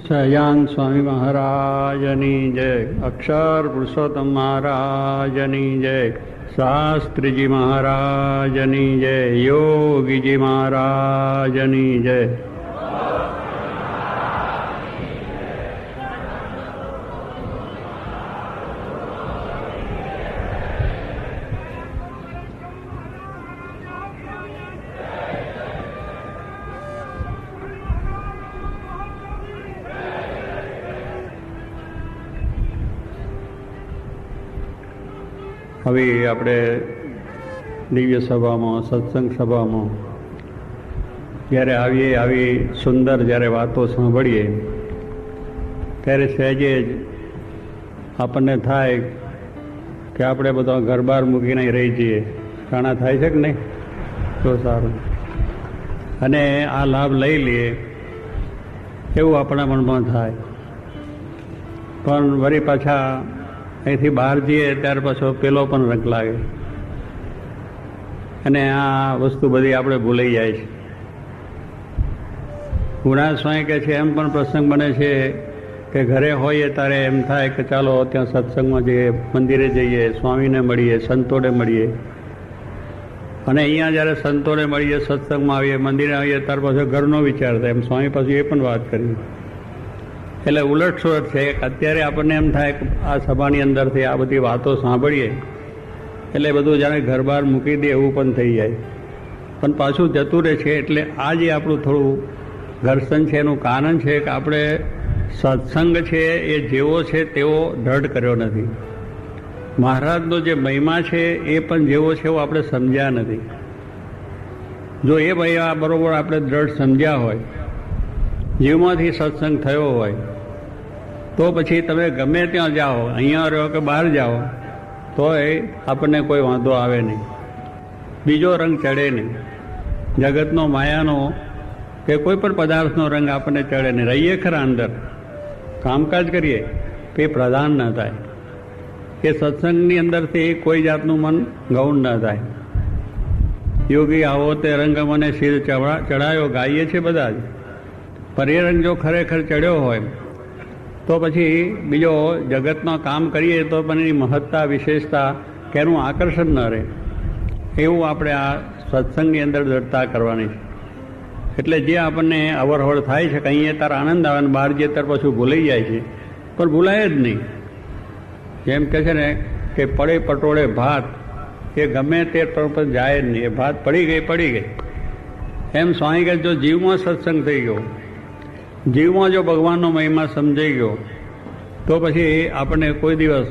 સહજાન સ્વામી મહારાજની જય, અક્ષર પુરુષોત્તમ મહારાજની જય, શાસ્ત્રીજી મહારાજની જય, યોગીજી મહારાજની જય. હવે આપણે દિવ્ય સભામાં, સત્સંગ સભામાં જ્યારે આવીએ, આવી સુંદર જ્યારે વાતો સાંભળીએ ત્યારે સહેજે જ આપણને થાય કે આપણે બધા ઘર બહાર મૂકીને રહી જઈએ. ઘણા થાય છે કે નહીં? તો સારું, અને આ લાભ લઈ લઈએ એવું આપણા મનમાં થાય. પણ વળી પાછા અહીંથી બહાર જઈએ ત્યાર પાછો પેલો પણ રંગ લાગે, અને આ વસ્તુ બધી આપણે ભૂલાઈ જાય છે. ગુણા સ્વામી કહે છે એમ પણ પ્રસંગ બને છે કે ઘરે હોઈએ ત્યારે એમ થાય કે ચાલો ત્યાં સત્સંગમાં જઈએ, મંદિરે જઈએ, સ્વામીને મળીએ, સંતોને મળીએ. અને અહીંયા જ્યારે સંતોને મળીએ, સત્સંગમાં આવીએ, મંદિરે આવીએ ત્યાર પાછો ઘરનો વિચાર થાય. એમ સ્વામી પાછું એ પણ વાત કરી. એટલે ઉલટસુલટ છે. અત્યારે આપણને એમ થાય કે આ સભાની અંદરથી આ બધી વાતો સાંભળીએ એટલે બધું જાણે ઘર બહાર મૂકી દે એવું પણ થઈ જાય, પણ પાછું જતું રહે છે. એટલે આ જે આપણું થોડું ઘર્ષણ છે એનું કારણ છે કે આપણે સત્સંગ છે એ જેવો છે તેવો દ્રઢ કર્યો નથી. મહારાજનો જે મહિમા છે એ પણ જેવો છે એવો આપણે સમજ્યા નથી. જો એ મહિમા બરોબર આપણે દ્રઢ સમજ્યા હોય, જીવમાંથી સત્સંગ થયો હોય, તો પછી તમે ગમે ત્યાં જાઓ, અહીંયા રહો કે બહાર જાઓ, તોય આપણને કોઈ વાંધો આવે નહીં, બીજો રંગ ચડે નહીં. જગતનો, માયાનો કે કોઈ પણ પદાર્થનો રંગ આપણને ચડે નહીં. રહીએ ખરા અંદર, કામકાજ કરીએ, તે પ્રધાન ન થાય. કે સત્સંગની અંદરથી કોઈ જાતનું મન ગૌણ ન થાય. યોગી આવો તે રંગ મને શિર ચડાયો ગાઈએ છે બધા જ, પણ એ રંગ જો ખરેખર ચડ્યો હોય તો પછી બીજો જગતમાં કામ કરીએ તો પણ એની મહત્તા, વિશેષતા કે એનું આકર્ષણ ન રહે. એવું આપણે આ સત્સંગની અંદર દ્રઢતા કરવાની છે. એટલે જે આપણને અવરહવર થાય છે કે અહીંયા તાર આનંદ આવે, બહાર જે તાર પાછું ભૂલાઈ જાય છે, પણ ભૂલાય જ નહીં. જેમ કહે છે ને કે પડે પટોળે ભાત, એ ગમે તે પર જાય જ નહીં. એ ભાત પડી ગઈ. એમ સ્વામી કહે જો જીવમાં સત્સંગ થઈ ગયો, જીવમાં જો ભગવાનનો મહિમા સમજાઈ ગયો, તો પછી આપણને કોઈ દિવસ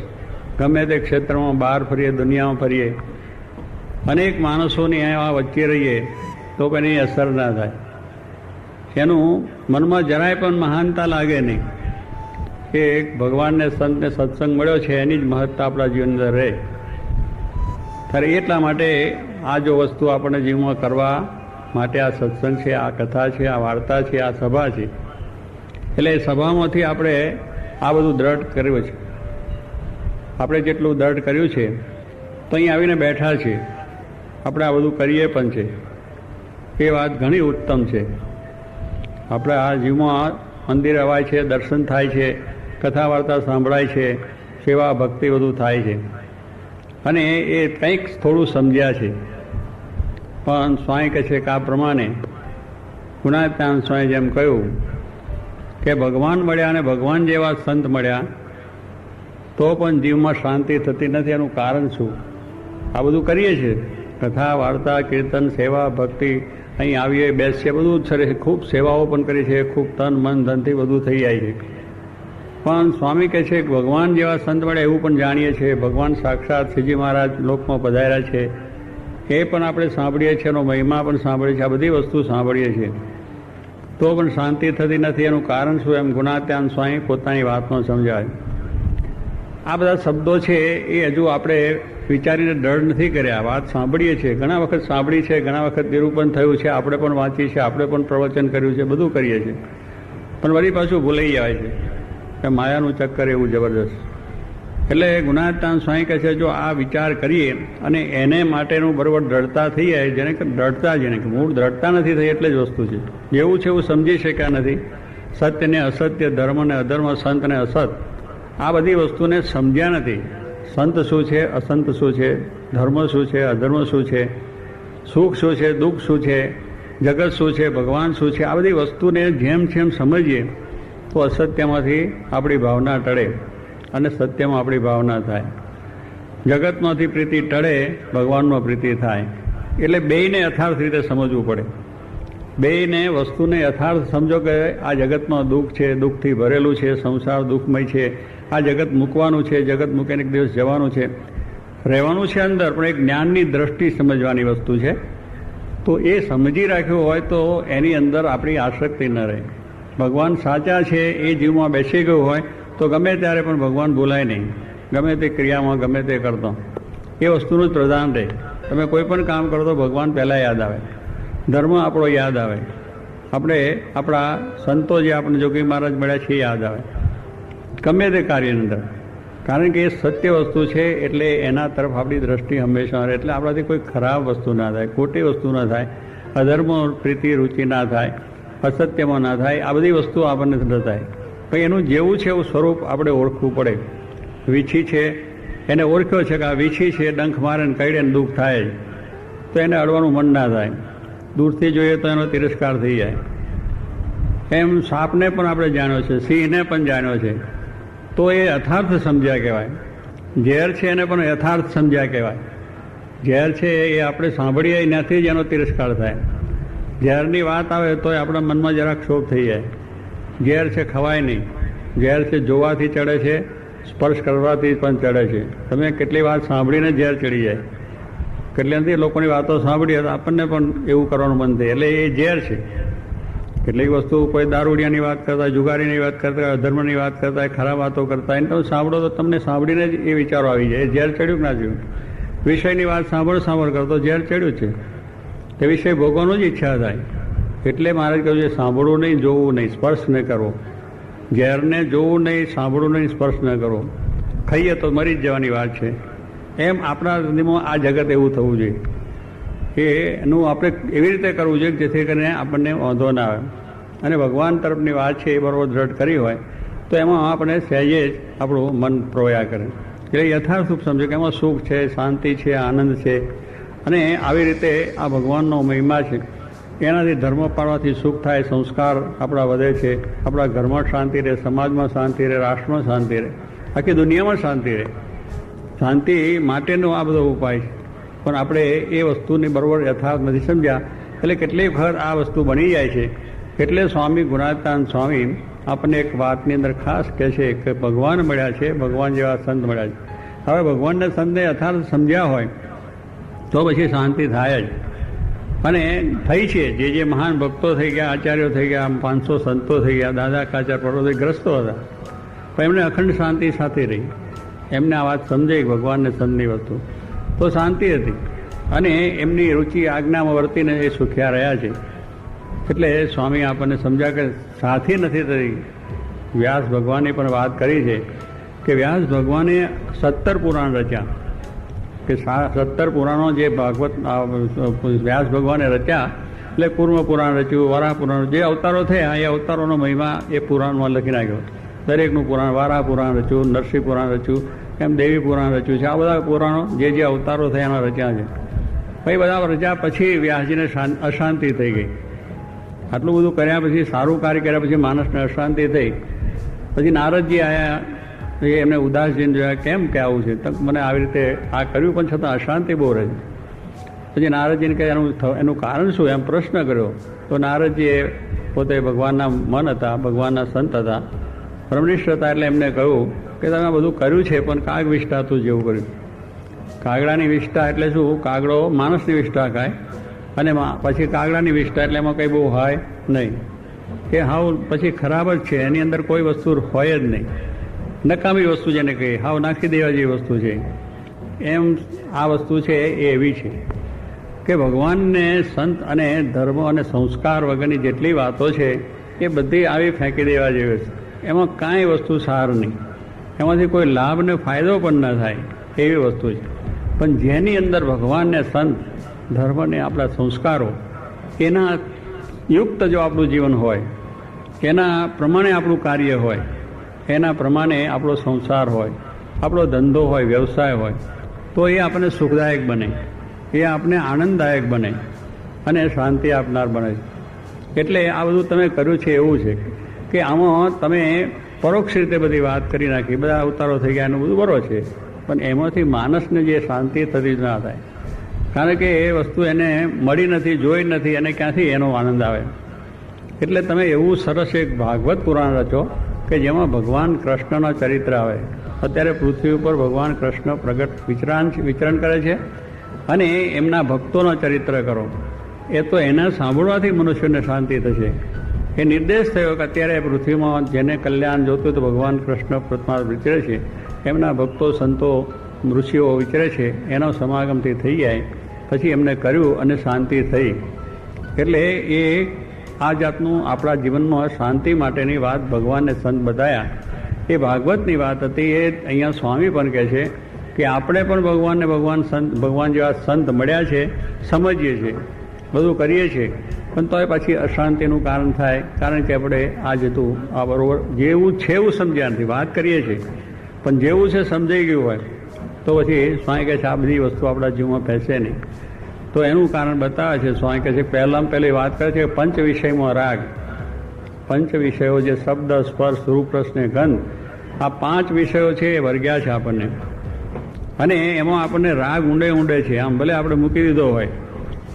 ગમે તે ક્ષેત્રમાં બહાર ફરીએ, દુનિયામાં ફરીએ, અનેક માણસોની આ વચ્ચે રહીએ તો પણ એની અસર ના થાય. એનું મનમાં જરાય પણ મહાનતા લાગે નહીં કે ભગવાનને, સંતને સત્સંગ મળ્યો છે એની જ મહત્તા આપણા જીવન અંદર રહે. ત્યારે એટલા માટે આ જો વસ્તુ આપણે જીવનમાં કરવા માટે આ સત્સંગ છે, આ કથા છે, આ વાર્તા છે, આ સભા છે. એટલે સભામાંથી આપણે આ બધું દ્રઢ કર્યું છે. આપણે જેટલું દ્રઢ કર્યું છે તો અહીં આવીને બેઠા છે, આપણે આ બધું કરીએ પણ છે. એ વાત ઘણી ઉત્તમ છે. આપણે આ જીવમાં મંદિર અવાય છે, દર્શન થાય છે, કથા વાર્તા સાંભળાય છે, સેવા ભક્તિ બધું થાય છે, અને એ કંઈક થોડું સમજ્યા છે. પણ સ્વામી કહે છે કે આ પ્રમાણે ગુણાત્યાન સ્વામી જેમ કહ્યું કે ભગવાન મળ્યા અને ભગવાન જેવા સંત મળ્યા તો પણ જીવમાં શાંતિ થતી નથી. એનું કારણ શું? આ બધું કરીએ છીએ, કથા વાર્તા, કીર્તન, સેવા ભક્તિ, અહીં આવીએ, બેસીએ, બધું જ છે, ખૂબ સેવાઓ પણ કરી છે, ખૂબ તન મન ધનથી બધું થઈ જાય છે. પણ સ્વામી કહે છે કે ભગવાન જેવા સંત મળે એવું પણ જાણીએ છીએ. ભગવાન સાક્ષાત શ્રીજી મહારાજ લોકમાં પધાર્યા છે, એ પણ આપણે સાંભળીએ છીએ, એનો મહિમા પણ સાંભળીએ છીએ, આ બધી વસ્તુ સાંભળીએ છીએ, તો પણ શાંતિ થતી નથી. એનું કારણ શું? એમ ગુણાત્યાન સ્વામી પોતાની વાતનો સમજાય. આ બધા શબ્દો છે એ હજુ આપણે વિચારીને દ્રઢ નથી કર્યા. વાત સાંભળીએ છીએ, ઘણા વખત સાંભળી છે, ઘણા વખત નિરૂપણ થયું છે, આપણે પણ વાંચીએ છીએ, આપણે પણ પ્રવચન કર્યું છે, બધું કરીએ છીએ, પણ વળી પાછું ભૂલાઈ જાય છે કે માયાનું ચક્કર એવું જબરદસ્ત. એટલે ગુણાત્યાન સ્વામી કહે છે જો આ વિચાર કરીએ અને એને માટેનું બરોબર દ્રઢતા થઈ જાય, જેને કે દ્રઢતા, જેને કે મૂળ દ્રઢતા નથી થઈ એટલે જ વસ્તુ છે. જેવું છે એવું સમજી શક્યા નથી, સત્ય ને અસત્ય, ધર્મ ને અધર્મ, સંત ને અસત, આ બધી વસ્તુને સમજ્યા નથી. સંત શું છે, અસંત શું છે, ધર્મ શું છે, અધર્મ શું છે, સુખ શું છે, દુઃખ શું છે, જગત શું છે, ભગવાન શું છે, આ બધી વસ્તુને જેમ જેમ સમજીએ તો અસત્યમાંથી આપણી ભાવના ટળે અને સત્યમાં આપણી ભાવના થાય. જગતમાંથી પ્રીતિ ટળે, ભગવાનમાં પ્રીતિ થાય. એટલે બેયને યથાર્થ રીતે સમજવું પડે. બેયને વસ્તુને યથાર્થ સમજો કે આ જગતમાં દુઃખ છે, દુઃખથી ભરેલું છે, સંસાર દુઃખમય છે, આ જગત મૂકવાનું છે, જગત મૂકીને એક દિવસ જવાનું છે, રહેવાનું છે અંદર, પણ એક જ્ઞાનની દ્રષ્ટિ સમજવાની વસ્તુ છે. તો એ સમજી રાખ્યું હોય તો એની અંદર આપણી આસક્તિ ન રહે. ભગવાન સાચા છે એ જીવમાં બેસી ગયું હોય તો ગમે ત્યારે પણ ભગવાન ભૂલાય નહીં, ગમે તે ક્રિયામાં ગમે તે કરતો એ વસ્તુનું જ પ્રધાન રહે. તમે કોઈ પણ કામ કરો તો ભગવાન પહેલાં યાદ આવે, ધર્મ આપણો યાદ આવે, આપણે આપણા સંતો જે આપણે જોગી મહારાજ મળ્યા છે એ યાદ આવે, ગમે તે કાર્યની અંદર. કારણ કે એ સત્ય વસ્તુ છે એટલે એના તરફ આપણી દ્રષ્ટિ હંમેશા રહે. એટલે આપણાથી કોઈ ખરાબ વસ્તુ ના થાય, ખોટી વસ્તુ ના થાય, અધર્મ પ્રીતિ રુચિ ના થાય, અસત્યમાં ના થાય, આ બધી વસ્તુ આપણને ન થાય. પણ એનું જેવું છે એવું સ્વરૂપ આપણે ઓળખવું પડે. વીછી છે એને ઓળખ્યો છે કે આ વીછી છે, ડંખ મારે ને કઈડે ને દુઃખ થાય જ, તો એને અડવાનું મન ના થાય. દૂરથી જોઈએ તો એનો તિરસ્કાર થઈ જાય. એમ સાપને પણ આપણે જાણ્યો છે, સિંહને પણ જાણ્યો છે, તો એ યથાર્થ સમજ્યા કહેવાય. ઝેર છે એને પણ યથાર્થ સમજ્યા કહેવાય. ઝેર છે એ આપણે સાંભળીએ એનાથી જ એનો તિરસ્કાર થાય. ઝેરની વાત આવે તો આપણા મનમાં જરાક ક્ષોભ થઈ જાય. ઝેર છે ખવાય નહીં. ઝેર છે જોવાથી ચડે છે, સ્પર્શ કરવાથી પણ ચડે છે. તમે કેટલી વાત સાંભળીને ઝેર ચડી જાય. કેટલી લોકોની વાતો સાંભળીએ તો આપણને પણ એવું કરવાનું મન થાય. એટલે એ ઝેર છે. કેટલીક વસ્તુ કોઈ દારૂડિયાની વાત કરતા, જુગારીની વાત કરતા, અધર્મની વાત કરતા, ખરાબ વાતો કરતા, એને તમે સાંભળો તો તમને સાંભળીને જ એ વિચારો આવી જાય. ઝેર ચડ્યું કે ના ચડ્યું? વિષયની વાત સાંભળ કરતો ઝેર ચડ્યું છે, તે વિષય ભોગવવાનું જ ઈચ્છા થાય. એટલે મહારાજ કહ્યું છે સાંભળવું નહીં, જોવું નહીં, સ્પર્શ ન કરવો. ઝેરને જોવું નહીં, સાંભળવું નહીં, સ્પર્શ ન કરવો. ખાઈએ તો મરી જ જવાની વાત છે. એમ આપણા હૃદયમાં આ જગત એવું થવું જોઈએ કે એનું આપણે એવી રીતે કરવું જોઈએ જેથી કરીને આપણને વાંધો ના આવે. અને ભગવાન તરફની વાત છે એ બરોબર દ્રઢ કરી હોય તો એમાં આપણે સહેજે જ આપણું મન પ્રોયા કરે. એટલે યથાર્થ સુખ સમજે કે એમાં સુખ છે, શાંતિ છે, આનંદ છે. અને આવી રીતે આ ભગવાનનો મહિમા છે. એનાથી ધર્મ પાળવાથી સુખ થાય, સંસ્કાર આપણા વધે છે, આપણા ઘરમાં શાંતિ રહે, સમાજમાં શાંતિ રહે, રાષ્ટ્રમાં શાંતિ રહે, આખી દુનિયામાં શાંતિ રહે. શાંતિ માટેનો આ બધો ઉપાય છે. પણ આપણે એ વસ્તુની બરોબર યથાર્થ નથી સમજ્યા. એટલે કેટલીક વખત આ વસ્તુ બની જાય છે. એટલે સ્વામી ગુણાતાન સ્વામી આપણને એક વાતની અંદર ખાસ કહે છે કે ભગવાન મળ્યા છે, ભગવાન જેવા સંત મળ્યા છે. હવે ભગવાનના સંતને યથાર્થ સમજ્યા હોય તો પછી શાંતિ થાય જ. અને થઈ છે. જે મહાન ભક્તો થઈ ગયા, આચાર્યો થઈ ગયા, 500 સંતો થઈ ગયા, દાદા કાચર પર્વતો ગ્રસ્તો હતા, પણ એમને અખંડ શાંતિ સાથે રહી. એમને આ વાત સમજાઈ ભગવાનને સંતની વસ્તુ તો શાંતિ હતી. અને એમની રુચિ આજ્ઞામાં વર્તીને એ સુખ્યા રહ્યા છે. એટલે સ્વામી આપણને સમજ્યા કે સાથી નથી થઈ. વ્યાસ ભગવાને પણ વાત કરી છે કે વ્યાસ ભગવાને 17 પુરાણ રચ્યા. કે 17 પુરાણો જે ભાગવત વ્યાસ ભગવાને રચ્યા, એટલે કુર્મ પુરાણ રચ્યું, વરાહ પુરાણ, જે અવતારો થયા એ અવતારોનો મહિમા એ પુરાણમાં લખી નાખ્યો. દરેકનું પુરાણ, વારાહ પુરાણ રચ્યું, નરસિંહ પુરાણ રચ્યું, એમ દેવી પુરાણ રચ્યું છે. આ બધા પુરાણો જે અવતારો થયા એના રચ્યા છે. પછી બધા રચ્યા પછી વ્યાસજીને અશાંતિ થઈ ગઈ. આટલું બધું કર્યા પછી, સારું કાર્ય કર્યા પછી માણસને અશાંતિ થઈ. પછી નારદજી આવ્યા, એમને ઉદાસજીને જોયા, કેમ કે આવું છે? મને આવી રીતે આ કર્યું પણ છતાં અશાંતિ બહુ રહે છે. પછી નારદજીને કહે એનું કારણ શું? એમ પ્રશ્ન કર્યો. તો નારદજીએ પોતે ભગવાનના મન હતા, ભગવાનના સંત હતા, બ્રહ્મનિષ્ઠ હતા. એટલે એમને કહ્યું કે તમે બધું કર્યું છે પણ કાગ વિષ્ઠા તું જેવું કર્યું. કાગડાની વિષ્ઠા એટલે શું? કાગડો માણસની વિષ્ઠા ખાય અને પછી કાગડાની વિષ્ઠા એટલે એમાં કંઈ બહુ હોય નહીં, કે હાવ પછી ખરાબ જ છે, એની અંદર કોઈ વસ્તુ હોય જ નહીં, નકામી વસ્તુ જેને કહીએ, હાવ નાખી દેવા જેવી વસ્તુ છે. એમ આ વસ્તુ છે એ એવી છે કે ભગવાનને, સંત અને ધર્મ અને સંસ્કાર વગરની જેટલી વાતો છે એ બધી આવી ફેંકી દેવા જેવી છે. એમાં કાંઈ વસ્તુ સાર નહીં, એમાંથી કોઈ લાભ ને ફાયદો પણ ન થાય એવી વસ્તુ છે. પણ જેની અંદર ભગવાનને, સંત, ધર્મને, આપણા સંસ્કારો એના યુક્ત જો આપણું જીવન હોય એના પ્રમાણે આપણું કાર્ય હોય, એના પ્રમાણે આપણો સંસાર હોય, આપણો ધંધો હોય, વ્યવસાય હોય, તો એ આપણને સુખદાયક બને, એ આપણને આનંદદાયક બને અને શાંતિ આપનાર બને. એટલે આ બધું તમે કર્યું છે એવું છે કે આમાં તમે પરોક્ષ રીતે બધી વાત કરી નાખી, બધા અવતારો થઈ ગયા, એનું બધું બરોબર છે, પણ એમાંથી માણસને જે શાંતિ થતી જ ના થાય, કારણ કે એ વસ્તુ એને મળી નથી, જોઈ નથી, અને ક્યાંથી એનો આનંદ આવે. એટલે તમે એવું સરસ એક ભાગવત પુરાણ રચો કે જેમાં ભગવાન કૃષ્ણના ચરિત્ર આવે. અત્યારે પૃથ્વી ઉપર ભગવાન કૃષ્ણ પ્રગટ વિચરણ કરે છે અને એમના ભક્તોના ચરિત્ર કરો. એ તો એના સાંભળવાથી મનુષ્યને શાંતિ થશે. એ નિર્દેશ થયો કે અત્યારે પૃથ્વીમાં જેને કલ્યાણ જોતું તો ભગવાન કૃષ્ણ પ્રત્મા વિચરે છે, એમના ભક્તો, સંતો, ઋષિઓ વિચરે છે, એનો સમાગમથી થઈ જાય. પછી એમને કર્યું અને શાંતિ થઈ. એટલે એ આ જાતનું આપણા જીવનમાં શાંતિ માટેની વાત ભગવાનને સંત બતાવ્યા. એ ભાગવતની વાત હતી. એ અહીંયા સ્વામી પણ કહે છે કે આપણે પણ ભગવાનને ભગવાન જેવા સંત મળ્યા છે, સમજીએ છીએ, બધું કરીએ છીએ, પણ તોય પછી અશાંતિનું કારણ થાય, કારણ કે આપણે આ જતું આ બરોબર જેવું છે એવું સમજ્યા નથી. વાત કરીએ છીએ પણ જેવું છે સમજાઈ ગયું હોય તો પછી સ્વામી કહે છે આ બધી વસ્તુ આપણા જીવમાં બેસે નહીં. તો એનું કારણ બતાવે છે. સ્વામી કહે છે પહેલાં પહેલી વાત કરે છે કે પંચ વિષયમાં રાગ. પંચ વિષયો જે શબ્દ, સ્પર્શ, રૂપ, રસ ને ગંધ, આ 5 વિષયો છે એ વર્ગ્યા છે આપણને, અને એમાં આપણને રાગ ઊંડે ઊંડે છે. આમ ભલે આપણે મૂકી દીધો હોય,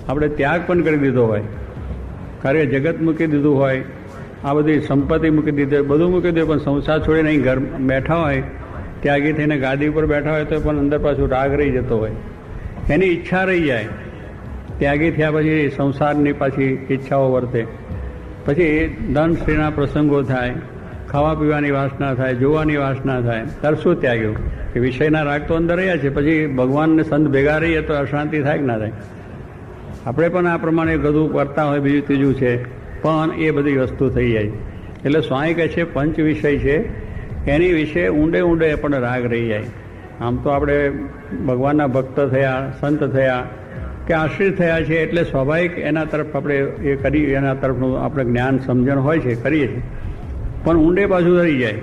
આપણે ત્યાગ પણ કરી દીધો હોય, કાર્ય જગત મૂકી દીધું હોય, આ બધી સંપત્તિ મૂકી દીધી હોય, બધું મૂકી દીધું, પણ સંસાર છોડીને અહીં ઘર બેઠા હોય, ત્યાગી થઈને ગાદી ઉપર બેઠા હોય તો પણ અંદર પાછું રાગ રહી જતો હોય, એની ઈચ્છા રહી જાય. ત્યાગી થયા પછી સંસારની પાછી ઈચ્છાઓ વર્તે, પછી ધન સ્ત્રીના પ્રસંગો થાય, ખાવા પીવાની વાસના થાય, જોવાની વાસના થાય, ત્યારે શું ત્યાગ્યું કે વિષયના રાગ તો અંદર રહ્યા છે. પછી ભગવાનને સંત ભેગા રહીએ તો અશાંતિ થાય કે ના થાય. આપણે પણ આ પ્રમાણે બધું કરતા હોય, બીજું ત્રીજું છે, પણ એ બધી વસ્તુ થઈ જાય. એટલે સ્વામી કહે છે પંચ વિષય છે એની વિશે ઊંડે ઊંડે પણ રાગ રહી જાય. આમ તો આપણે ભગવાનના ભક્ત થયા, સંત થયા કે આશ્રિત થયા છે એટલે સ્વાભાવિક એના તરફ આપણે એ કરી, એના તરફનું આપણે જ્ઞાન સમજણ હોય છે, કરીએ છીએ, પણ ઊંડે પાછું રહી જાય.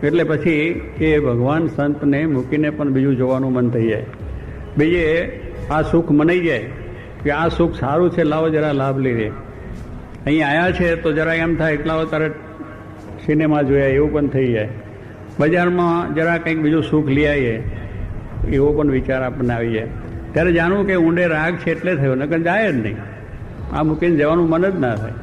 એટલે પછી એ ભગવાન સંતને મૂકીને પણ બીજું જોવાનું મન થઈ જાય. બીજે આ સુખ મનાઈ જાય કે આ સુખ સારું છે, લાવો જરા લાભ લઈએ. અહીં આવ્યા છે તો જરા એમ થાય એકલાઓ તરત સિનેમા જોયા એવું પણ થઈ જાય. બજારમાં જરા કંઈક બીજું સુખ લઈ આવીએ એવો પણ વિચાર આપણને આવી જાય. ત્યારે જાણવું કે ઊંડે રાગ છે એટલે થયો, નકર જાય જ નહીં. આ મૂકીને જવાનું મન જ ના થાય.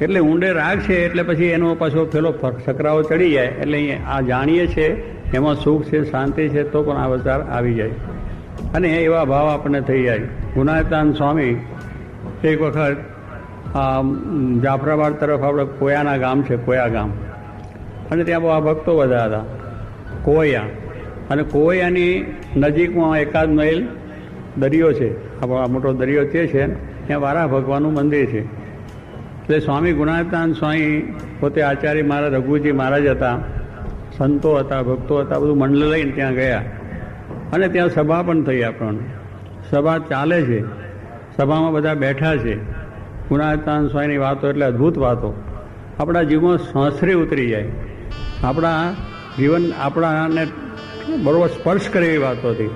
એટલે ઊંડે રાગ છે એટલે પછી એનો પાછો પેલો સકરાવો ચડી જાય. એટલે આ જાણીએ છે એમાં સુખ છે, શાંતિ છે, તો પણ આ વિચાર આવી જાય અને એવા ભાવ આપણને થઈ જાય. ગુણાતાન સ્વામી એક વખત જાફરાબાદ તરફ આપણે કોયાના ગામ છે, કોયા ગામ, અને ત્યાં બહુ આ ભક્તો બધા હતા. કોયા અને કોયાની નજીકમાં એકાદ માઇલ દરિયો છે, આ મોટો દરિયો તે છે, ત્યાં વારા ભગવાનનું મંદિર છે. એટલે સ્વામી ગુણાતાન સ્વામી પોતે આચાર્ય મહારાજ, રઘુજી મહારાજ હતા, સંતો હતા, ભક્તો હતા, બધું મંડળ લઈને ત્યાં ગયા અને ત્યાં સભા પણ થઈ. આપણને સભા ચાલે છે, સભામાં બધા બેઠા છે. ગુણાતાન સ્વામીની વાતો એટલે અદ્ભુત વાતો, આપણા જીવમાં સંસરી ઉતરી જાય, આપણા જીવન આપણાને બરોબર સ્પર્શ કરે એવી વાતો હતી,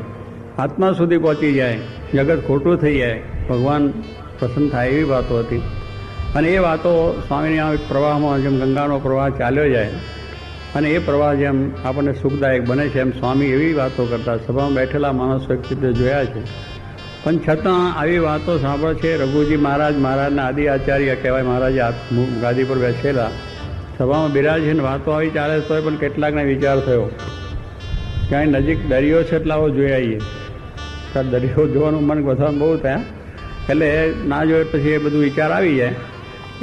આત્મા સુધી પહોંચી જાય, જગત ખોટું થઈ જાય, ભગવાન પ્રસન્ન થાય એવી વાતો હતી. અને એ વાતો સ્વામીની આ પ્રવાહમાં જેમ ગંગાનો પ્રવાહ ચાલ્યો જાય અને એ પ્રવાહ જેમ આપણને સુખદાયક બને છે, એમ સ્વામી એવી વાતો કરતા. સભામાં બેઠેલા માણસો એક રીતે જોયા છે, પણ છતાં આવી વાતો સાંભળે છે. રઘુજી મહારાજના આદિ આચાર્ય કહેવાય, મહારાજે ગાદી પર બેસેલા, સભામાં બિરાજીને વાતો આવી ચાલે તોય પણ કેટલાકને વિચાર થયો ક્યાંય નજીક દરિયો છે એટલે આવો જોઈ આવીએ. દરિયો જોવાનું મન બધાને બહુ થયા, એટલે ના જોઈએ પછી એ બધું વિચાર આવી જાય.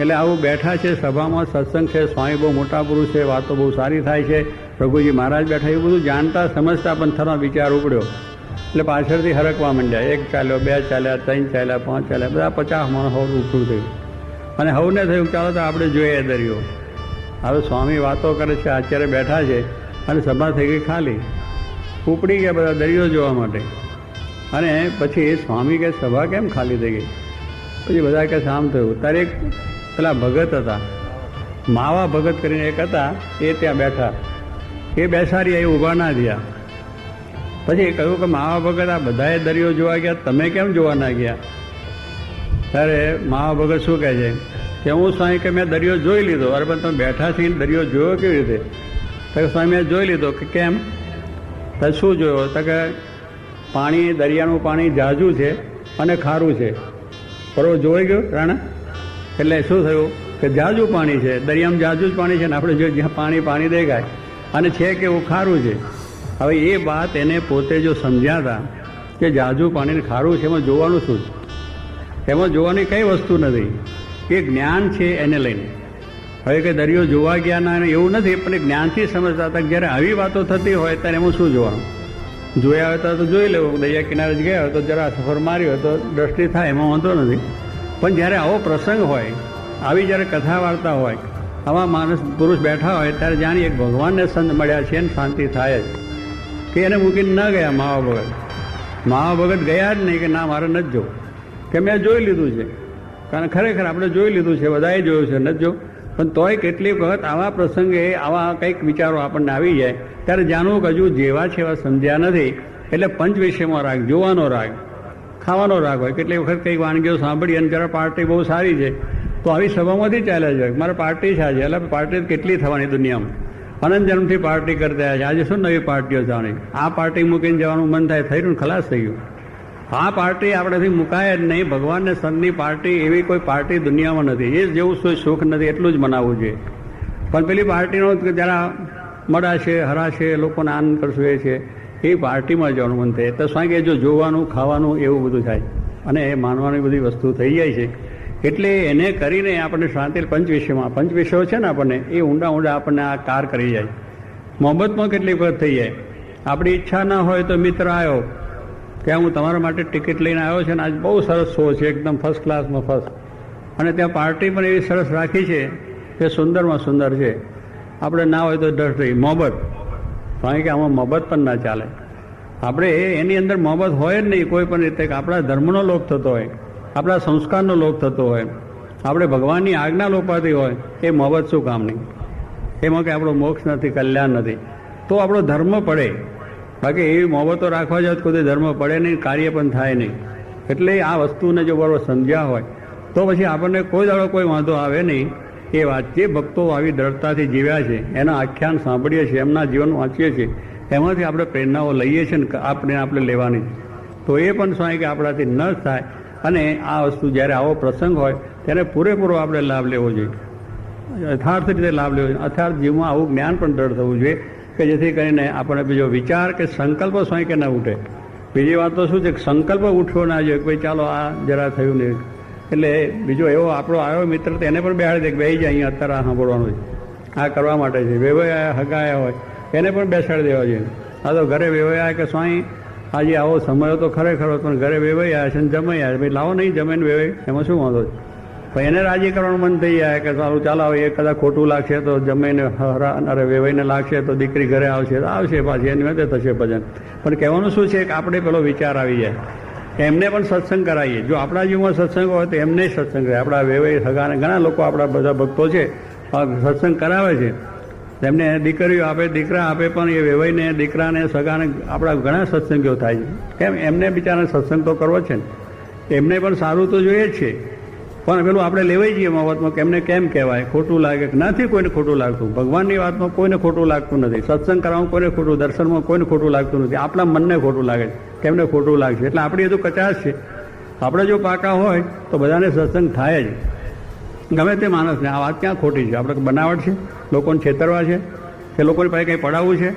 એટલે આવું બેઠા છે સભામાં, સત્સંગ છે, સ્વામી બહુ મોટા પુરુષ છે, વાતો બહુ સારી થાય છે, રઘુજી મહારાજ બેઠા, એવું બધું જાણતા સમજતા પણ થવાનો વિચાર ઉપડ્યો. એટલે પાછળથી હરકવા માંડ્યા. 1 ચાલ્યો, 2 ચાલ્યા, 3 ચાલ્યા, 5 ચાલ્યા, બધા 50 માણસ ઉપડું થયું. અને હવને થયું ચાલો તો આપણે જોઈએ દરિયો. હવે સ્વામી વાતો કરે છે, આચાર્ય બેઠા છે અને સભા થઈ ગઈ ખાલી. ઉપડી ગયા બધા દરિયો જોવા માટે. અને પછી સ્વામી કે સભા કેમ ખાલી થઈ ગઈ? પછી બધા કે આમ થયું. ત્યારે એક પેલા ભગત હતા, માવા ભગત કરીને એક હતા, એ ત્યાં બેઠા. એ બેસાડી એ ઊભા ના થયા. પછી કહ્યું કે માવા ભગત આ બધાએ દરિયો જોવા ગયા, તમે કેમ જોવા ના ગયા? ત્યારે માવા ભગત શું કહે છે કે હું સ્વામી કે મેં દરિયો જોઈ લીધો. અરે પણ તમે બેઠા થઈને દરિયો જોયો કેવી રીતે? તો સ્વામી મેં જોઈ લીધો. કે કેમ? તો શું જોયો? તો કે પાણી, દરિયાનું પાણી ઝાઝું છે અને ખારું છે. બરોબર જોઈ ગયો રાણા? એટલે શું થયું કે ઝાઝું પાણી છે, દરિયામાં ઝાઝું જ પાણી છે ને આપણે જો જ્યાં પાણી દેખાય અને છે કે એવું ખારું છે. હવે એ વાત એને પોતે જો સમજ્યા હતા કે ઝાઝું પાણી ખારું છે, એમાં જોવાનું શું? એમાં જોવાની કઈ વસ્તુ નથી. એ જ્ઞાન છે એને લઈને. હવે કે દરિયો જોવા ગયા ના એવું નથી, પણ જ્ઞાનથી સમજતા હતા. જ્યારે આવી વાતો થતી હોય ત્યારે એમાં શું જોવાનું? જોયા હોય તો જોઈ લેવું. દરિયા કિનારે જ ગયા હોય તો જરા સફર મારી હોય તો દ્રષ્ટિ થાય, એમાં વાંધો નથી. પણ જ્યારે આવો પ્રસંગ હોય, આવી જ્યારે કથા વાર્તા હોય, આવા માણસ પુરુષ બેઠા હોય ત્યારે જાણીએ એક ભગવાનને સંત મળ્યા છે ને શાંતિ થાય જ. કે એને મૂકીને ન ગયા માવા ભગત. માવા ભગત ગયા જ નહીં કે ના મારે નથી જોવું, કે મેં જોઈ લીધું છે. કારણ ખરેખર આપણે જોઈ લીધું છે, બધાએ જોયું છે, નથી જોવું. પણ તોય કેટલીક વખત આવા પ્રસંગે આવા કંઈક વિચારો આપણને આવી જાય ત્યારે જાણવું કે હજુ જેવા છે એવા સમજ્યા નથી. એટલે પંચ વિષયમાં રાગ, જોવાનો રાગ, ખાવાનો રાગ હોય. કેટલીક વખત કંઈક વાનગીઓ સાંભળી અને જરા પાર્ટી બહુ સારી છે તો આવી સભામાંથી ચાલ્યા જાય મારે પાર્ટી છે આજે. એટલે પાર્ટી કેટલી થવાની દુનિયામાં? અનંત જન્મથી પાર્ટી કરતા છે. આજે શું નવી પાર્ટીઓ જવાની? આ પાર્ટી મૂકીને જવાનું મન થાય, થયું ખલાસ થઈ ગયું. આ પાર્ટી આપણાથી મુકાય જ નહીં. ભગવાનને સંતની પાર્ટી એવી કોઈ પાર્ટી દુનિયામાં નથી. એ જેવું કોઈ સુખ નથી, એટલું જ મનાવવું જોઈએ. પણ પેલી પાર્ટીનો જરા મળાશે, હરાશે, લોકોને આનંદ કરશું એ છે, એ પાર્ટીમાં જવાનું મન થાય. તો શું કે જો જોવાનું, ખાવાનું એવું બધું થાય અને એ માનવાની બધી વસ્તુ થઈ જાય છે. એટલે એને કરીને આપણને શાંતિ પંચ વિષયો છે ને આપણને એ ઊંડા આપણને આ કાર કરી જાય. મોહબ્બતમાં કેટલી વખત થઈ જાય. આપણી ઈચ્છા ના હોય તો મિત્ર આવ્યો કે હું તમારા માટે ટિકિટ લઈને આવ્યો છે ને આજ બહુ સરસ શો છે, એકદમ ફર્સ્ટ ક્લાસમાં ફર્સ્ટ, અને ત્યાં પાર્ટી પણ એવી સરસ રાખી છે કે સુંદરમાં સુંદર છે. આપણે ના હોય તો ડર રહી મોહબ્બત. કારણ કે આમાં મોહબ્બત પણ ના ચાલે. આપણે એની અંદર મોહબ્બત હોય જ નહીં કોઈ પણ રીતે. કે આપણા ધર્મનો લોપ થતો હોય, આપણા સંસ્કારનો લોપ થતો હોય, આપણે ભગવાનની આજ્ઞા લોપાતી હોય, એ મોહબ્બત શું કામની? એમાં કે આપણો મોક્ષ નથી, કલ્યાણ નથી. તો આપણો ધર્મ પડે. બાકી એવી મોહબ્બતો રાખવા જાય કોઈ ધર્મ પડે નહીં, કાર્ય પણ થાય નહીં. એટલે આ વસ્તુને જો બરોબર સમજ્યા હોય તો પછી આપણને કોઈ દાડો કોઈ વાંધો આવે નહીં. એ વાત જે ભક્તો આવી દ્રઢતાથી જીવ્યા છે એના આખ્યાન સાંભળીએ છીએ, એમના જીવન વાંચીએ છીએ, એમાંથી આપણે પ્રેરણાઓ લઈએ છીએ ને આપણે લેવાની. તો એ પણ સ્વાય કે આપણાથી ન થાય. અને આ વસ્તુ જ્યારે આવો પ્રસંગ હોય ત્યારે પૂરેપૂરો આપણે લાભ લેવો જોઈએ, યથાર્થ રીતે લાભ લેવો જોઈએ. અર્થાત જીવમાં આવું જ્ઞાન પણ દ્રઢ થવું જોઈએ કે જેથી કરીને આપણે બીજો વિચાર કે સંકલ્પ સ્વાય કે ના ઉઠે. બીજી વાત તો શું છે કે સંકલ્પ ઉઠવો ના જોઈએ કે ભાઈ ચાલો આ જરા થયું નહીં. એટલે બીજો એવો આપણો આવ્યો મિત્ર તો એને પણ બેહાડી દે કે બેસી જાય અહીંયા અત્યારે આ સાંભળવાનું છે, આ કરવા માટે છે. વેવાયા હગાયા હોય એને પણ બેસાડી દેવા જોઈએ. આ તો ઘરે વેવાયા કે સ્વાઈ આજે આવો સમય તો ખરેખર પણ ઘરે વેવાઈ આવ્યા છે ને જમાઈ આવ્યા, ભાઈ લાવો નહીં જમાઈને વેવાય, એમાં શું વાંધો છે? પણ એને રાજી કરવાનું મન થઈ જાય કે સારું ચાલો એ કદાચ ખોટું લાગશે તો જમાઈને અરે વેવાઈને લાગશે તો દીકરી ઘરે આવશે તો આવશે પાછી એની મદદ થશે ભજન. પણ કહેવાનું શું છે કે આપણે પેલો વિચાર આવી જાય એમને પણ સત્સંગ કરાવીએ. જો આપણા જીવનમાં સત્સંગ હોય તો એમને સત્સંગ કરાય. આપણા વેવાઈ સગાને ઘણા લોકો આપણા બધા ભક્તો છે સત્સંગ કરાવે છે. એમને દીકરીઓ આપે, દીકરા આપે, પણ એ વેવાઈને દીકરાને સગાને આપણા ઘણા સત્સંગીઓ થાય છે. કેમ? એમને બિચારાને સત્સંગ તો કરવો છે ને, એમને પણ સારું તો જોઈએ જ છે. પણ પેલું આપણે લેવાઈ જઈએ બાબતમાં કે એમને કેમ કહેવાય, ખોટું લાગે. નથી કોઈને ખોટું લાગતું. ભગવાનની વાતમાં કોઈને ખોટું લાગતું નથી. સત્સંગ કરવામાં કોઈને ખોટું, દર્શનમાં કોઈને ખોટું લાગતું નથી. આપણા મનને ખોટું લાગે છે કે એમને ખોટું લાગશે. એટલે આપણી હજુ કચાશ છે. આપણે જો પાકા હોય તો બધાને સત્સંગ થાય જ, ગમે તે માણસને. આ વાત ક્યાં ખોટી છે? આપણે બનાવટ છે, લોકોને છેતરવા છે કે લોકોની પાસે કંઈ પડાવવું છે?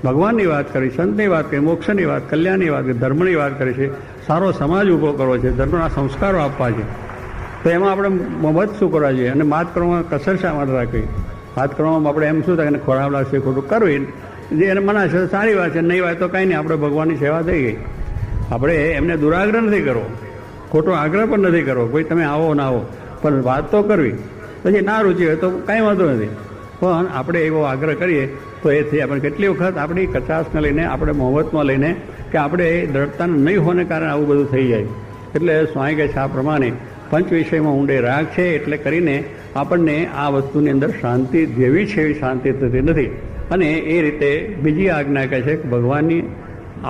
ભગવાનની વાત કરી, સંતની વાત કરી, મોક્ષની વાત, કલ્યાણની વાત કરી, ધર્મની વાત કરી છે, સારો સમાજ ઊભો કરવો છે, ધર્મના સંસ્કારો આપવા છે. તો એમાં આપણે મોહબ્બત શું કરવા જોઈએ અને માત કરવામાં કસર શા માટે રાખવી? વાત કરવામાં આપણે એમ શું થાય કે ખોરાબ લાગશે, ખોટું કરવી, જે એને મનાશે સારી વાત છે, નહીં વાત તો કાંઈ નહીં, આપણે ભગવાનની સેવા થઈ ગઈ. આપણે એમને દુરાગ્રહ નથી કરવો, ખોટો આગ્રહ પણ નથી કરવો, કોઈ તમે આવો ના આવો, પણ વાત તો કરવી. પછી ના રૂચિ હોય તો કાંઈ વાંધો નથી, પણ આપણે એવો આગ્રહ કરીએ તો એ થઈ. આપણે કેટલી વખત આપણી કચાશને લઈને, આપણે મોહબ્બતમાં લઈને કે આપણે એ દ્રઢતાને નહીં હોવાને કારણે આવું બધું થઈ જાય. એટલે સ્વામી કહે છે આ પ્રમાણે પંચ વિષયમાં ઊંડે રાગ છે, એટલે કરીને આપણને આ વસ્તુની અંદર શાંતિ જેવી છે એવી શાંતિ થતી નથી. અને એ રીતે બીજી આજ્ઞા કહે છે કે ભગવાનની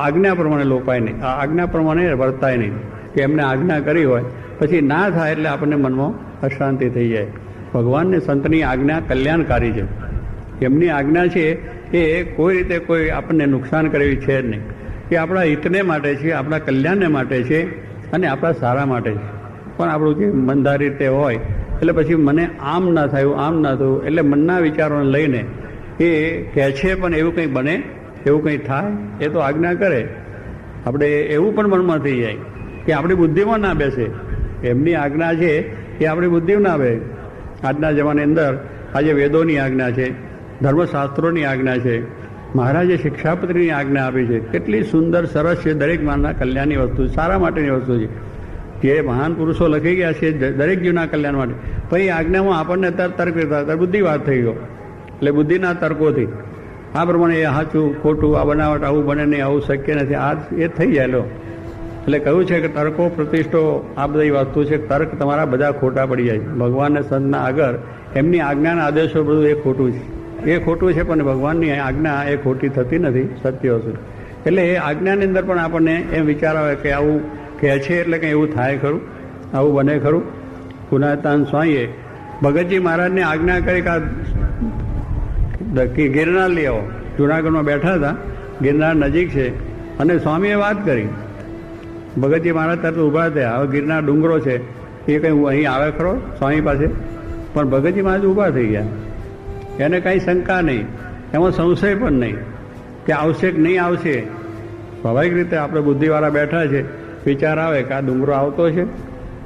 આજ્ઞા પ્રમાણે લોપાય નહીં, આ આજ્ઞા પ્રમાણે વર્તાય નહીં. કે એમને આજ્ઞા કરી હોય પછી ના થાય એટલે આપણને મનમાં અશાંતિ થઈ જાય. ભગવાનને સંતની આજ્ઞા કલ્યાણકારી છે. એમની આજ્ઞા છે એ કોઈ રીતે કોઈ આપણને નુકસાન કરેવી છે જ નહીં. એ આપણા હિતને માટે છે, આપણા કલ્યાણને માટે છે અને આપણા સારા માટે છે. પણ આપણું જે મનદારી રીતે હોય એટલે પછી મને આમ ના થયું, આમ ના થયું, એટલે મનના વિચારોને લઈને એ કહે છે, પણ એવું કંઈ બને, એવું કંઈ થાય એ તો આજ્ઞા કરે. આપણે એવું પણ મનમાં થઈ જાય કે આપણી બુદ્ધિમાં ના બેસે. એમની આજ્ઞા છે એ આપણી બુદ્ધિમાં ના બેસે. આજના જમાનાની અંદર આજે વેદોની આજ્ઞા છે, ધર્મશાસ્ત્રોની આજ્ઞા છે, મહારાજે શિક્ષાપત્રીની આજ્ઞા આપી છે. કેટલી સુંદર સરસ છે, દરેક માનના કલ્યાણની વસ્તુ, સારા માટેની વસ્તુ છે. જે મહાન પુરુષો લખી ગયા છે દરેક જીવના કલ્યાણ માટે. પછી આજ્ઞામાં આપણને અત્યારે તર્ક અત્યારે બુદ્ધિવાદ થઈ ગયો. એટલે બુદ્ધિના તર્કોથી આ પ્રમાણે એ સાચું ખોટું, આ બનાવટ આવું બને નહીં, આવું શક્ય નથી, આ એ થઈ જાય લો. એટલે કહ્યું છે કે તર્કો પ્રતિષ્ઠો આ બધી વસ્તુ છે, તર્ક તમારા બધા ખોટા પડી જાય. ભગવાનને સંતના આગળ એમની આજ્ઞાના આદેશો બધું એ ખોટું છે, એ ખોટું છે, પણ ભગવાનની આજ્ઞા એ ખોટી થતી નથી, સત્ય હશે. એટલે એ આજ્ઞાની અંદર પણ આપણને એમ વિચાર આવે કે આવું કહે છે એટલે કંઈ એવું થાય ખરું, આવું બને ખરું. પુનાતાન સ્વામીએ ભગતજી મહારાજને આજ્ઞા કરી કે ગિરનાર લઈ આવો. જુનાગઢમાં બેઠા હતા, ગિરનાર નજીક છે, અને સ્વામીએ વાત કરી. ભગતજી મહારાજ તરત ઊભા થયા. હવે ગિરનાર ડુંગરો છે, એ કંઈ અહીં આવે ખરો સ્વામી પાસે? પણ ભગતજી મહારાજ ઊભા થઈ ગયા. એને કાંઈ શંકા નહીં, એમાં સંશય પણ નહીં કે આવશે કે નહીં આવશે. સ્વાભાવિક રીતે આપણે બુદ્ધિવાળા બેઠા છે, વિચાર આવે કે આ ડુંગરો આવતો છે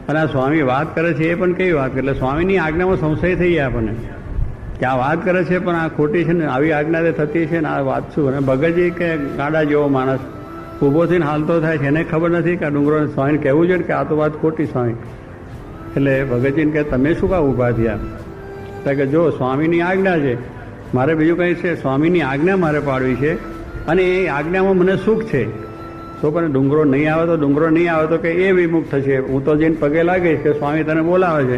અને આ સ્વામી વાત કરે છે, એ પણ કેવી વાત કરે. એટલે સ્વામીની આજ્ઞામાં સંશય થઈ જાય આપણને કે આ વાત કરે છે પણ આ ખોટી છે ને, આવી આજ્ઞા થતી છે ને, આ વાત શું. અને ભગતજી કે ગાડા જેવો માણસ ઊભો થઈને હાલતો થાય છે, એને ખબર નથી કે આ ડુંગરો સ્વામીને કહેવું જોઈએ કે આ તો વાત ખોટી સ્વામી. એટલે ભગતજીને કહે તમે શું કાં ઊભા થયા? કે જો સ્વામીની આજ્ઞા છે, મારે બીજું કંઈ છે, સ્વામીની આજ્ઞા મારે પાડવી છે અને એ આજ્ઞામાં મને સુખ છે. તો પણ ડુંગરો નહીં આવે તો ડુંગરો નહીં આવે તો કે એ વિમુખ થશે. હું તો જઈને પગે લાગીશ કે સ્વામી તને બોલાવે છે,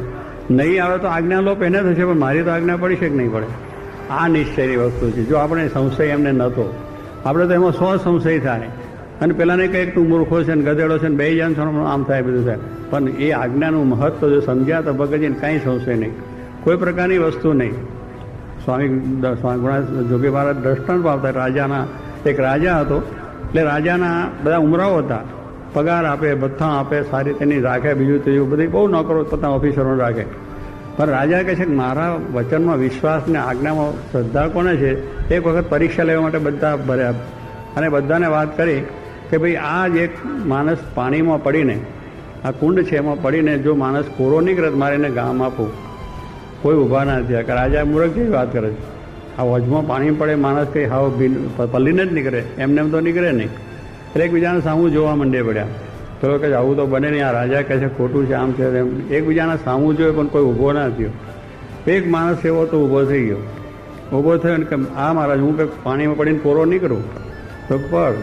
નહીં આવે તો આજ્ઞા લોપ એને થશે, પણ મારી તો આજ્ઞા પડી છે કે નહીં પડે. આ નિશ્ચયની વસ્તુ છે. જો આપણે સંશય એમને નહોતો, આપણે તો એમાં 100 સંશય થાય. અને પેલાને કંઈક તું મૂર્ખો છે ને ગધેડો છે ને બે જાણ આમ થાય બધું થાય. પણ એ આજ્ઞાનું મહત્વ જો સમજ્યા તો ભગતજીને કાંઈ સંશય નહીં, કોઈ પ્રકારની વસ્તુ નહીં. સ્વામી જોગી મહારાજ દ્રષ્ટાંત આપતા. રાજાના એક રાજા હતો, એટલે રાજાના બધા ઉમરાઓ હતા, પગાર આપે, ભથ્થા આપે, સારી તેની રાખે, બીજું ત્રીજું બધી બહુ નોકરો પોતાના ઓફિસરોને રાખે. પણ રાજા કહે છે કે મારા વચનમાં વિશ્વાસ ને આજ્ઞામાં શ્રદ્ધા કોને છે? એક વખત પરીક્ષા લેવા માટે બધા ભર્યા અને બધાને વાત કરી કે ભાઈ આ જ એક માણસ પાણીમાં પડીને, આ કુંડ છે એમાં પડીને જો માણસ કોરો નીકળે મારે એને ગામ આપું. કોઈ ઊભા ના થયા કે રાજા મૂર્ખ જેવી વાત કરે છે. આ વચમાં પાણી પડે માણસ કંઈ હાવ પલ્લીને જ નીકળે, એમને એમ તો નીકળે નહીં. એટલે એકબીજાને સામું જોવા માંડે પડ્યા. તો કે આવું તો બને નહીં, આ રાજા કહે છે ખોટું છે, આમ છે એમ. એકબીજાના સામું જોયે પણ કોઈ ઊભો ના થયો. એક માણસ એવો તો ઊભો થઈ ગયો. ઊભો થયો ને કે આ મહારાજ હું કંઈક પાણીમાં પડીને કોરો નીકળું તો પડ.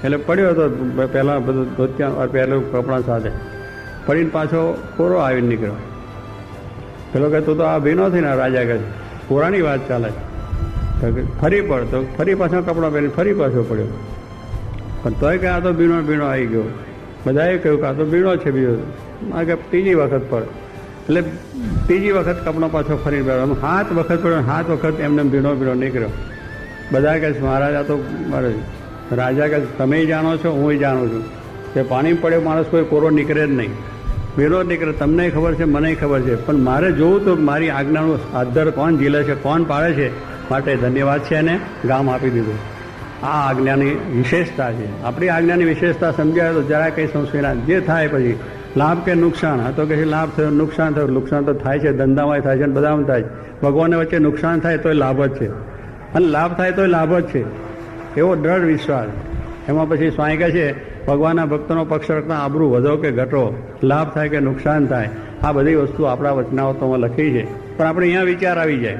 એટલે પડ્યો હતો, પહેલાં બધું ધોતિયા પહેલું કપડાં સાથે પડીને પાછો કોરો આવીને નીકળ્યો. પેલો કે તું તો આ ભીનો થઈને રાજા કહે કોરાની વાત ચાલે છે, ફરી પડ. તો ફરી પાછો કપડાં પહેરીને ફરી પાછો પડ્યો. પણ તોય કે આ તો ભીનો આવી ગયો. બધાએ કહ્યું કે આ તો ભીનો છે બીજો. આ કે ત્રીજી વખત પડ. એટલે ત્રીજી વખત કપડો પાછો ફરી પડ્યો. 7 વખત પડ્યો, 7 વખત એમને ભીનો નીકળ્યો. બધા કહે મહારાજ આ તો મારે. રાજા કહે તમે જાણો છો, હું જાણું છું કે પાણી પડે માણસ કોઈ કોરો નીકળે જ નહીં, ભીનો નીકળે. તમને ખબર છે, મને ખબર છે, પણ મારે જોવું તો મારી આજ્ઞાનું આધાર કોણ ઝીલે છે, કોણ પાડે છે. માટે ધન્યવાદ છે એને ગામ આપી દીધું. આ આજ્ઞાની વિશેષતા છે. આપણી આજ્ઞાની વિશેષતા સમજાય તો જરા કંઈ સંશય ના. જે થાય પછી લાભ કે નુકસાન, આ તો કે લાભ થયો, નુકસાન થયું. નુકસાન તો થાય છે, ધંધામાં થાય છે અને બધામાં થાય છે. ભગવાનને વચ્ચે નુકસાન થાય તોય લાભ જ છે અને લાભ થાય તોય લાભ જ છે, એવો દ્રઢ વિશ્વાસ. એમાં પછી સ્વામી કહે છે ભગવાનના ભક્તોનો પક્ષ રખતા આબરૂ વધો કે ઘટો, લાભ થાય કે નુકસાન થાય, આ બધી વસ્તુ આપણા વચનાવતોમાં લખી છે. પણ આપણે અહીંયા વિચાર આવી જાય,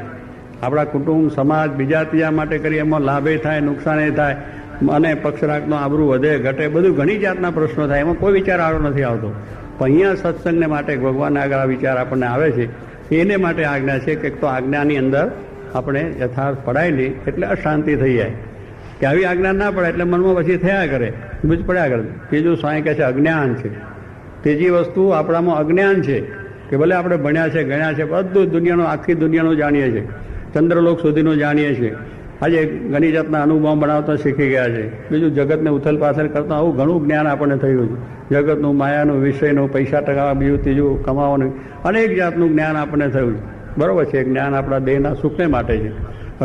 આપણા કુટુંબ, સમાજ, બીજા ત્રીજા માટે કરી એમાં લાભે થાય, નુકસાને થાય અને પક્ષ રાખનો આબરૂ વધે ઘટે, બધું ઘણી જાતના પ્રશ્નો થાય. એમાં કોઈ વિચાર આવો નથી આવતો. પણ અહીંયા સત્સંગને માટે ભગવાનના આગળ આ વિચાર આપણને આવે છે, એને માટે આજ્ઞા છે કે તો આજ્ઞાની અંદર આપણે યથાર્થ પડાય નહીં એટલે અશાંતિ થઈ જાય, કે આવી આજ્ઞા ના પડે એટલે મનમાં પછી થયા કરે, બીજ પડ્યા કરે. બીજું સ્વામી કહે છે અજ્ઞાન છે. ત્રીજી વસ્તુ આપણામાં અજ્ઞાન છે કે ભલે આપણે ભણ્યા છે ગણ્યા છે, બધું દુનિયાનું આખી દુનિયાનું જાણીએ છીએ, ચંદ્રલોક સુધીનું જાણીએ છીએ, આજે ઘણી જાતના અનુભવ બનાવતા શીખી ગયા છે. બીજું જગતને ઉથલ પાથલ કરતા આવું ઘણું જ્ઞાન આપણને થયું છે, જગતનું, માયાનું, વિષયનું, પૈસા ટકાવા, બીજું ત્રીજું કમાવાનું, અનેક જાતનું જ્ઞાન આપણને થયું છે. બરાબર છે. જ્ઞાન આપણા દેહના સુખને માટે છે.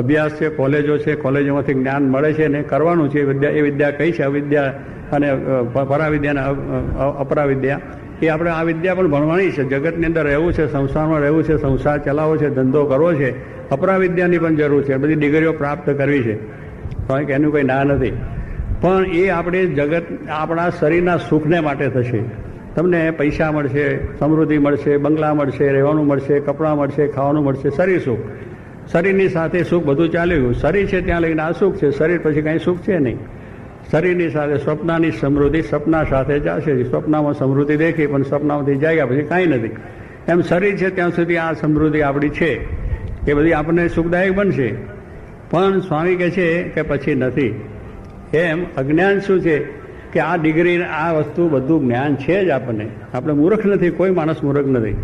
અભ્યાસ છે, કોલેજો છે, કોલેજોમાંથી જ્ઞાન મળે છે ને કરવાનું છે. એ વિદ્યા કઈ છે? અવિદ્યા અને પરાવિદ્યા અને અપરાવિદ્યા. એ આપણે આ વિદ્યા પણ ભણવાની છે. જગતની અંદર રહેવું છે, સંસારમાં રહેવું છે, સંસાર ચલાવવો છે, ધંધો કરવો છે, અપરાવિદ્યાની પણ જરૂર છે. બધી ડિગ્રીઓ પ્રાપ્ત કરવી છે, કારણ કે એનું કંઈ ના નથી. પણ એ આપણે જગત આપણા શરીરના સુખને માટે થશે. તમને પૈસા મળશે, સમૃદ્ધિ મળશે, બંગલા મળશે, રહેવાનું મળશે, કપડાં મળશે, ખાવાનું મળશે, શરીર સુખ. શરીરની સાથે સુખ બધું ચાલ્યું ગયું. શરીર છે ત્યાં લઈને આ સુખ છે, શરીર પછી કાંઈ સુખ છે નહીં. શરીરની સાથે સ્વપ્નાની સમૃદ્ધિ સપના સાથે જશે. સ્વપ્નામાં સમૃદ્ધિ દેખી પણ સપનામાંથી જાગ્યા પછી કાંઈ નથી. એમ શરીર છે ત્યાં સુધી આ સમૃદ્ધિ આપણી છે, એ બધી આપણને સુખદાયક બનશે. પણ સ્વામી કહે છે કે પછી નથી. એમ અજ્ઞાન શું છે કે આ ડિગ્રી, આ વસ્તુ બધું જ્ઞાન છે જ આપણને. આપણે મૂર્ખ નથી, કોઈ માણસ મૂર્ખ નથી.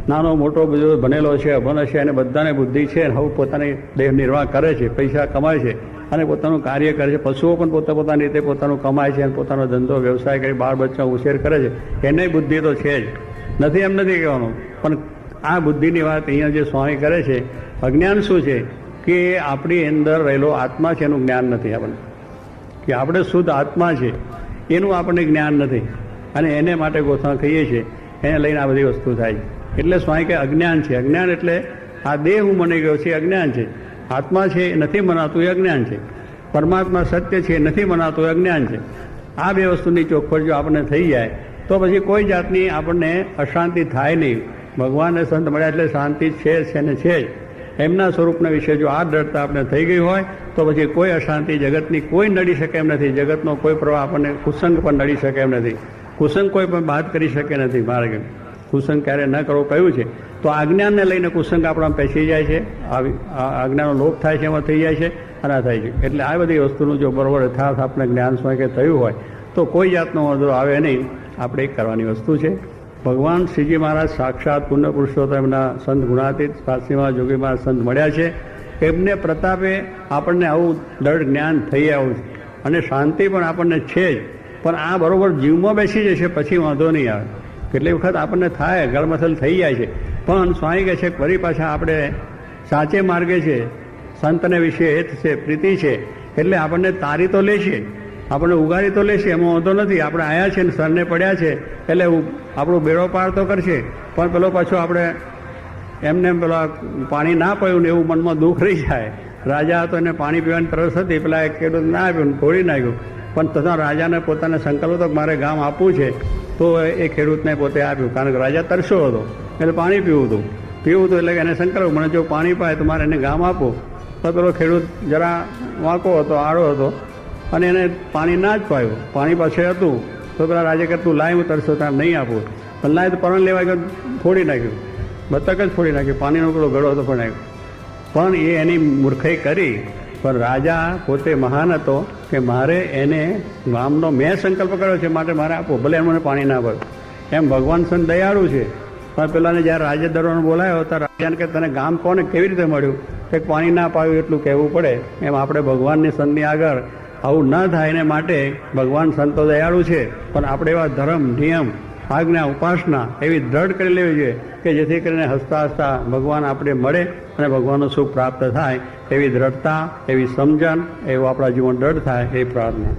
નાનો મોટો બધો ભણેલો છે, અભણ છે, અને બધાને બુદ્ધિ છે, હવે પોતાની દેહ નિર્વાહ કરે છે, પૈસા કમાય છે અને પોતાનું કાર્ય કરે છે. પશુઓ પણ પોતાની રીતે પોતાનું કમાય છે અને પોતાનો ધંધો વ્યવસાય કરી બાળ બચ્ચા ઉછેર કરે છે. એને બુદ્ધિ તો છે જ, નથી એમ નથી કહેવાનું. પણ આ બુદ્ધિની વાત અહીંયા જે સ્વામી કરે છે, અજ્ઞાન શું છે કે આપણી અંદર રહેલો આત્મા છે એનું જ્ઞાન નથી આપણને, કે આપણે શુદ્ધ આત્મા છે એનું આપણને જ્ઞાન નથી. અને એને માટે ગોથા કહીએ છીએ, એને લઈને આ બધી વસ્તુ થાય છે. એટલે સ્વામી કે અજ્ઞાન છે. અજ્ઞાન એટલે આ દેહ હું મની ગયો છે, અજ્ઞાન છે. આત્મા છે એ નથી મનાતું, એ અજ્ઞાન છે. પરમાત્મા સત્ય છે એ નથી મનાતું, એ અજ્ઞાન છે. આ બે વસ્તુની ચોખવટ જો આપણને થઈ જાય તો પછી કોઈ જાતની આપણને અશાંતિ થાય નહીં. ભગવાનને સંત મળ્યા એટલે શાંતિ છે ને છે જ. એમના સ્વરૂપના વિશે જો આ દ્રઢતા આપણે થઈ ગઈ હોય તો પછી કોઈ અશાંતિ જગતની કોઈ નડી શકે એમ નથી. જગતનો કોઈ પ્રવાહ આપણને કુસંગ પણ નડી શકે એમ નથી. કુસંગ કોઈ પણ બાદ કરી શકે નથી. મારે કુસંગ ક્યારે ન કરવો કહ્યું છે. તો આજ્ઞાનને લઈને કુસંગ આપણા પેસી જાય છે, આજ્ઞાનો લોપ થાય છે, એમાં થઈ જાય છે અને આ થાય છે. એટલે આ બધી વસ્તુનું જો બરોબર યથાર્થ આપણે જ્ઞાન સ્વયં કે થયું હોય તો કોઈ જાતનો વાંધો આવે નહીં. આપણે એક કરવાની વસ્તુ છે. ભગવાન શ્રીજી મહારાજ સાક્ષાત પુણ્ય પુરુષોત્તમના સંત ગુણાતીત શાસ્ત્રીમાં જોગી મહારાજ સંત મળ્યા છે. એમને પ્રતાપે આપણને આવું દૃઢ જ્ઞાન થઈ આવ્યું છે અને શાંતિ પણ આપણને છે જ. પણ આ બરોબર જીવમાં બેસી જશે પછી વાંધો નહીં આવે. કેટલી વખત આપણને થાય, ગળમથલ થઈ જાય છે. પણ સ્વામી કહે છે ફરી પાછા આપણે સાચે માર્ગે છે, સંતને વિશે હેત છે, પ્રીતિ છે, એટલે આપણને તારી તો લેશે, આપણને ઉગારી તો લેશે, એમાં વાંધો નથી. આપણે આવ્યા છે ને સરને પડ્યા છે એટલે આપણો બેડો પાર તો કરશે. પણ પેલો પાછો આપણે એમને પેલા પાણી ના પડ્યું ને એવું મનમાં દુઃખ રહી જાય. રાજા હતો એને પાણી પીવાની તરસ હતી, પેલા એક ખેડૂત ના આપ્યું, તોડી નાખ્યું. પણ તથા રાજાને પોતાને સંકલ્પ હતો કે મારે ગામ આપવું છે, તો એ ખેડૂતને પોતે આપ્યું. કારણ કે રાજા તરસ્યો હતો એટલે પાણી પીવું હતું એટલે એને સંકલ્પ, મને જો પાણી પાય તો મારે એને ગામ આપવું. તો પેલો ખેડૂત જરા વાંકો હતો, આડો હતો અને એને પાણી ના જ પાયું. પાણી પાસે હતું તો પેલા રાજા કે તું લાય, હું તરસ્યો તાર નહીં આપું. પણ લાય તો પરણ લેવા ગયો, ફોડી નાખ્યું, બતક જ ફોડી નાખ્યું. પાણીનો પેલો ગળો હતો પણ નાખ્યો. પણ એ એની મૂર્ખાઈ કરી. પણ રાજા પોતે મહાન હતો કે મારે એને ગામનો મેં સંકલ્પ કર્યો છે માટે મારે આપો, ભલે મને પાણી ના પડ્યું. એમ ભગવાન સંત દયાળુ છે. પણ પેલાને જ્યારે રાજા દરબારને બોલાયો ત્યારે રાજાને કે તને ગામ કોને કેવી રીતે મળ્યું, કે પાણી ના પાયું એટલું કહેવું પડે. એમ આપણે ભગવાનની સંતની આગળ આવું ન થાય એને માટે ભગવાન સંતો દયાળુ છે. પણ આપણે એવા ધર્મ, નિયમ, આજ્ઞા, ઉપાસના એવી દ્રઢ કરી લેવી જોઈએ કે જેથી કરીને હસતા હસતા ભગવાન આપણે મળે અને ભગવાનનું સુખ પ્રાપ્ત થાય. એવી દ્રઢતા, એવી સમજણ, એવું આપણા જીવન દ્રઢ થાય એ પ્રાર્થના.